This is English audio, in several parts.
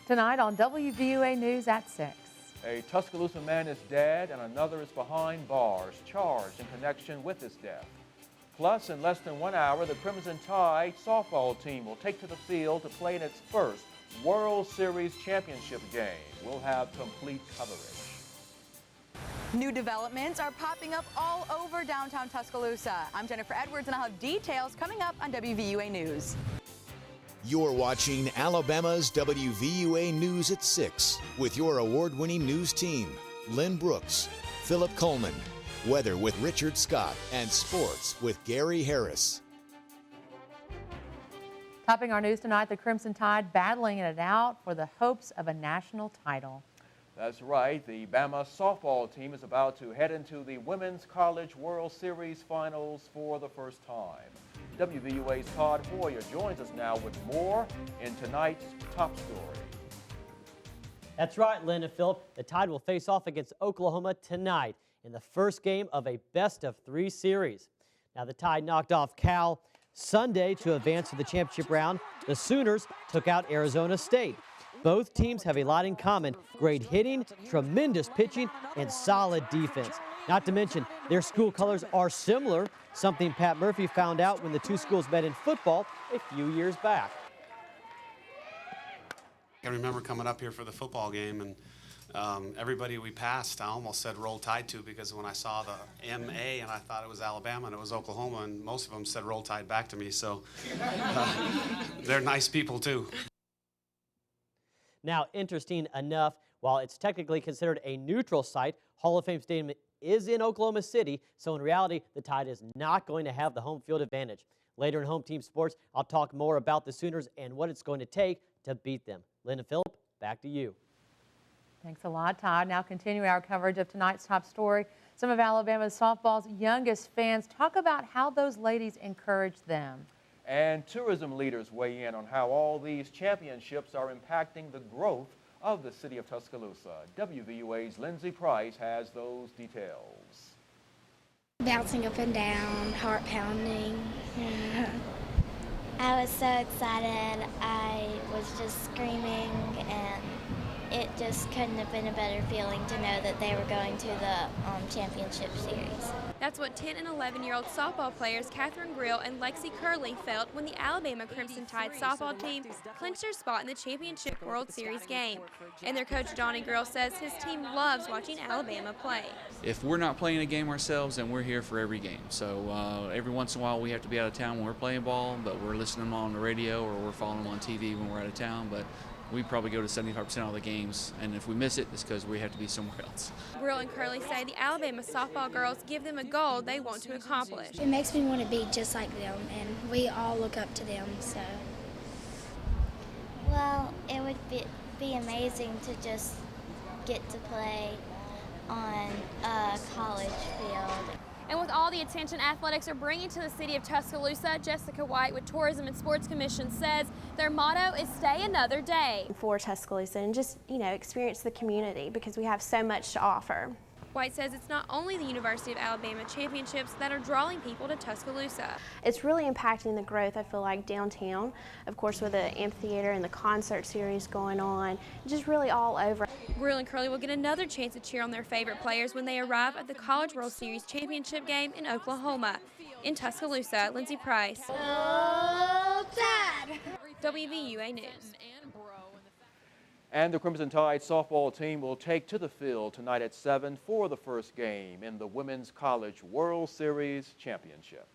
Tonight on WVUA News at 6. A Tuscaloosa man is dead and another is behind bars, charged in connection with his death. Plus, in less than 1 hour, the Crimson Tide softball team will take to the field to play in its first World Series championship game. We'll have complete coverage. New developments are popping up all over downtown Tuscaloosa. I'm Jennifer Edwards, and I'll have details coming up on WVUA News. You're watching Alabama's WVUA News at 6 with your award-winning news team, Lynn Brooks, Philip Coleman, weather with Richard Scott, and sports with Gary Harris. Topping our news tonight, the Crimson Tide battling it out for the hopes of a national title. That's right. The Bama softball team is about to head into the Women's College World Series Finals for the first time. WVUA's Todd Hoyer joins us now with more in tonight's top story. That's right, Lynn and Philip. The Tide will face off against Oklahoma tonight in the first game of a best-of-3 series. Now, the Tide knocked off Cal Sunday to advance to the championship round. The Sooners took out Arizona State. Both teams have a lot in common: great hitting, tremendous pitching, and solid defense. Not to mention, their school colors are similar, something Pat Murphy found out when the two schools met in football a few years back. I remember coming up here for the football game, and everybody we passed, I almost said Roll Tide to, because when I saw the M.A. and I thought it was Alabama and it was Oklahoma, and most of them said Roll Tide back to me, so they're nice people too. Now, interesting enough, while it's technically considered a neutral site, Hall of Fame Stadium is in Oklahoma City, so in reality, the Tide is not going to have the home field advantage. Later in Home Team Sports, I'll talk more about the Sooners and what it's going to take to beat them. Lynn and Philip, back to you. Thanks a lot, Todd. Now continuing our coverage of tonight's top story, some of Alabama's softball's youngest fans talk about how those ladies encourage them. And tourism leaders weigh in on how all these championships are impacting the growth of the city of Tuscaloosa. WVUA's Lindsay Price has those details. Bouncing up and down, heart pounding. I was so excited. I was just screaming, and it just couldn't have been a better feeling to know that they were going to the championship series. That's what 10 and 11-year-old softball players Catherine Grill and Lexi Curley felt when the Alabama Crimson Tide softball team clinched their spot in the Championship World Series game. And their coach Donnie Grill says his team loves watching Alabama play. If we're not playing a game ourselves, then we're here for every game. So every once in a while we have to be out of town when we're playing ball, but we're listening on the radio or we're following them on TV when we're out of town. But we probably go to 75% of the games, and if we miss it, it's because we have to be somewhere else. Grill and Curley say the Alabama softball girls give them a goal they want to accomplish. It makes me want to be just like them, and we all look up to them, so. Well, it would be amazing to just get to play on a college field. And with all the attention athletics are bringing to the city of Tuscaloosa, Jessica White with Tourism and Sports Commission says their motto is stay another day. For Tuscaloosa and just, experience the community because we have so much to offer. White says it's not only the University of Alabama championships that are drawing people to Tuscaloosa. It's really impacting the growth, I feel like, downtown, of course, with the amphitheater and the concert series going on, just really all over. Grill and Curley will get another chance to cheer on their favorite players when they arrive at the College World Series championship game in Oklahoma. In Tuscaloosa, Lindsay Price. WVUA News. And the Crimson Tide softball team will take to the field tonight at 7 for the first game in the Women's College World Series Championship.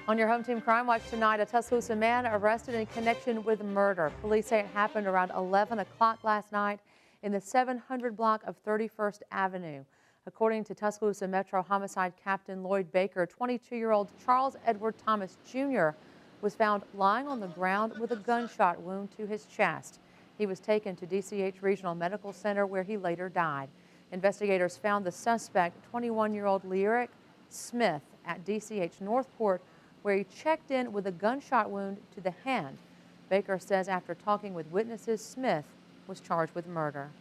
On your Home Team Crime Watch tonight, a Tuscaloosa man arrested in connection with murder. Police say it happened around 11 o'clock last night in the 700 block of 31st Avenue. According to Tuscaloosa Metro Homicide Captain Lloyd Baker, 22-year-old Charles Edward Thomas Jr. was found lying on the ground with a gunshot wound to his chest. He was taken to DCH Regional Medical Center where he later died. Investigators found the suspect, 21-year-old Lyric Smith, at DCH Northport, where he checked in with a gunshot wound to the hand. Baker says after talking with witnesses, Smith was charged with murder.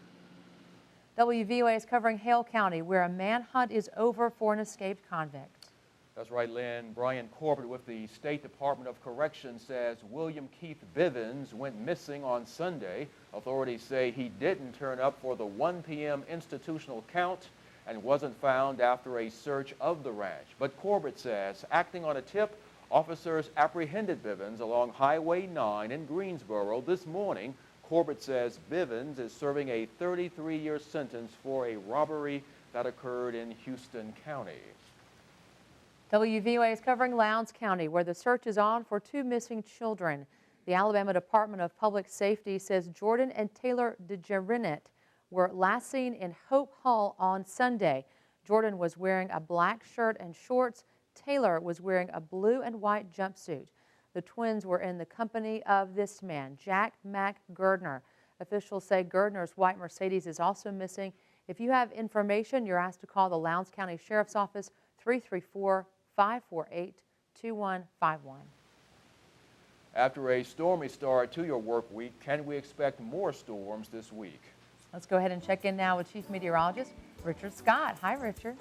WVUA is covering Hale County, where a manhunt is over for an escaped convict. That's right, Lynn. Brian Corbett with the State Department of Corrections says William Keith Bivens went missing on Sunday. Authorities say he didn't turn up for the 1 p.m. institutional count and wasn't found after a search of the ranch. But Corbett says, acting on a tip, officers apprehended Bivens along Highway 9 in Greensboro this morning. Corbett says Bivens is serving a 33-year sentence for a robbery that occurred in Houston County. WVUA is covering Lowndes County, where the search is on for 2 missing children. The Alabama Department of Public Safety says Jordan and Taylor DeGerinet were last seen in Hope Hall on Sunday. Jordan was wearing a black shirt and shorts. Taylor was wearing a blue and white jumpsuit. The twins were in the company of this man, Jack Mack Girdner. Officials say Girdner's white Mercedes is also missing. If you have information, you're asked to call the Lowndes County Sheriff's Office 334-548-2151. After a stormy start to your work week, can we expect more storms this week? Let's go ahead and check in now with Chief Meteorologist Richard Scott. Hi, Richard.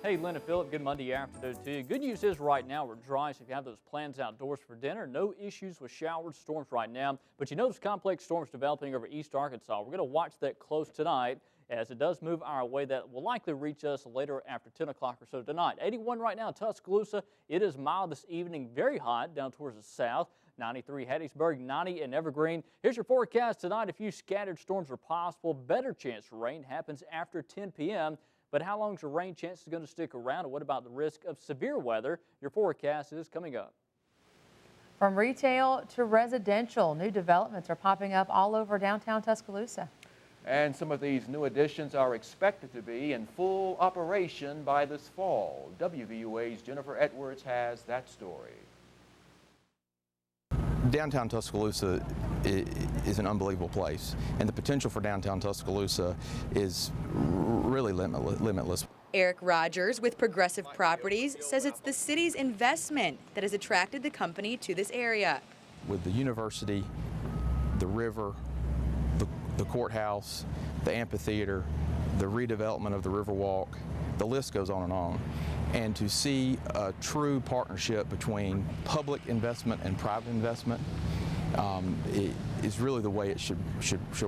Hey, Lynn and Phillip, good Monday afternoon to you. Good news is right now we're dry, so if you have those plans outdoors for dinner, no issues with showers, storms right now. But you notice complex storms developing over East Arkansas. We're going to watch that close tonight as it does move our way. That will likely reach us later after 10 o'clock or so tonight. 81 right now in Tuscaloosa. It is mild this evening, very hot down towards the south. 93 Hattiesburg, 90 in Evergreen. Here's your forecast tonight. A few scattered storms are possible. Better chance for rain happens after 10 p.m. But how long is the rain chance going to stick around? And what about the risk of severe weather? Your forecast is coming up. From retail to residential, new developments are popping up all over downtown Tuscaloosa. And some of these new additions are expected to be in full operation by this fall. WVUA's Jennifer Edwards has that story. Downtown Tuscaloosa is an unbelievable place, and the potential for downtown Tuscaloosa is really limitless. Eric Rogers with Progressive Properties says it's the city's investment that has attracted the company to this area. With the university, the river, the courthouse, the amphitheater, the redevelopment of the Riverwalk, the list goes on and on. And to see a true partnership between public investment and private investment is really the way it should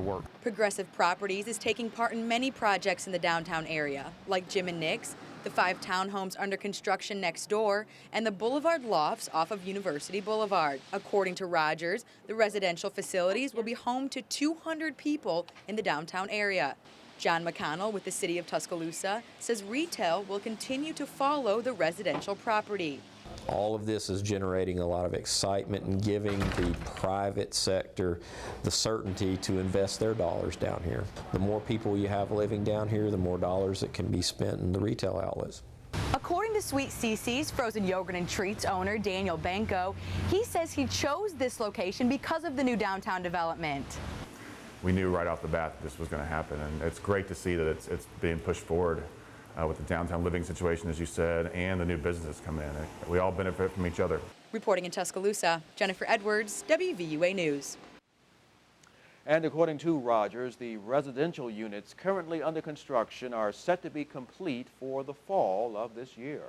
work. Progressive Properties is taking part in many projects in the downtown area, like Jim and Nick's, the 5 townhomes under construction next door, and the Boulevard Lofts off of University Boulevard. According to Rogers, the residential facilities will be home to 200 people in the downtown area. John McConnell with the City of Tuscaloosa says retail will continue to follow the residential property. All of this is generating a lot of excitement and giving the private sector the certainty to invest their dollars down here. The more people you have living down here, the more dollars that can be spent in the retail outlets. According to Sweet Cece's frozen yogurt and treats owner Daniel Banco, he says he chose this location because of the new downtown development. We knew right off the bat that this was going to happen, and it's great to see that it's being pushed forward with the downtown living situation, as you said, and the new businesses come in. We all benefit from each other. Reporting in Tuscaloosa, Jennifer Edwards, WVUA News. And according to Rogers, the residential units currently under construction are set to be complete for the fall of this year.